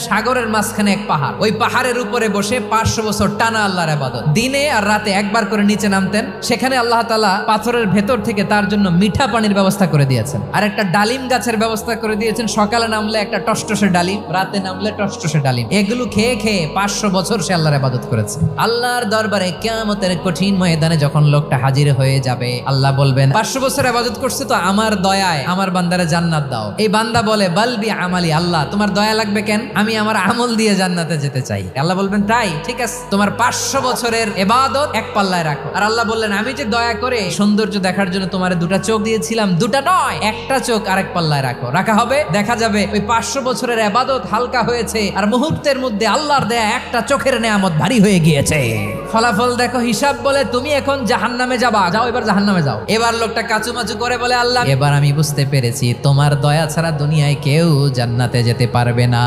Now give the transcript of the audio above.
সাগরের মাঝখানে এক পাহাড়, ওই পাহাড়ের উপরে বসে 500 বছর টানা আল্লাহর ইবাদত। দিনে আর রাতে একবার করে নিচে নামতেন। সেখানে আল্লাহ তাআলা পাথরের ভেতর থেকে তার জন্য মিঠা পানির ব্যবস্থা করে দিয়েছেন, আর একটা ডালিম গাছের ব্যবস্থা করে দিয়েছেন। সকালে নামলে একটা টসটসে ডালিম, রাতে নামলে টসটসে ডালিম। এগুলো খেয়ে খেয়ে 500 বছর সে আল্লাহর ইবাদত করেছে। আল্লাহর দরবারে কিয়ামতের কঠিন ময়দানে যখন লোকটা হাজির হয়ে যাবে, আল্লাহ বলবেন 500 বছর ইবাদত করছে তো আমার দয়ায় আমার বান্দারে জান্নাত দাও। এই বান্দা বলে বালবি আমালি, আল্লাহ তোমার দয়া লাগবে কেন, আমি আমার আমল দিয়ে জান্নাতে যেতে চাই। আল্লাহ বলবেন তাই, ঠিক আছে, তোমার 500 বছরের ইবাদত এক পাল্লায় রাখো। আর আল্লাহ বললেন আমি যে দয়া করে সৌন্দর্য দেখার জন্য তোমার দুটা চোখ দিয়েছিলাম, দুটা নয় একটা চোখ আরেক পাল্লায় রাখো। রাখা হবে, দেখা যাবে ওই 500 বছরের ইবাদত হালকা হয়েছে আর মুহূর্তের মধ্যে আল্লাহর দেয়া একটা চোখের নেয়ামত ভারী হয়ে গিয়েছে। ফলাফল দেখো, হিসাব বলে তুমি এখন জাহান্নামে যাবা, যাও এবার জাহান্নামে যাও। এবার লোকটা কাচুমাচু করে বলে আল্লাহ এবার আমি বুঝতে পেরেছি তোমার দয়া ছাড়া দুনিয়ায় কেউ জান্নাতে যেতে পারবে না।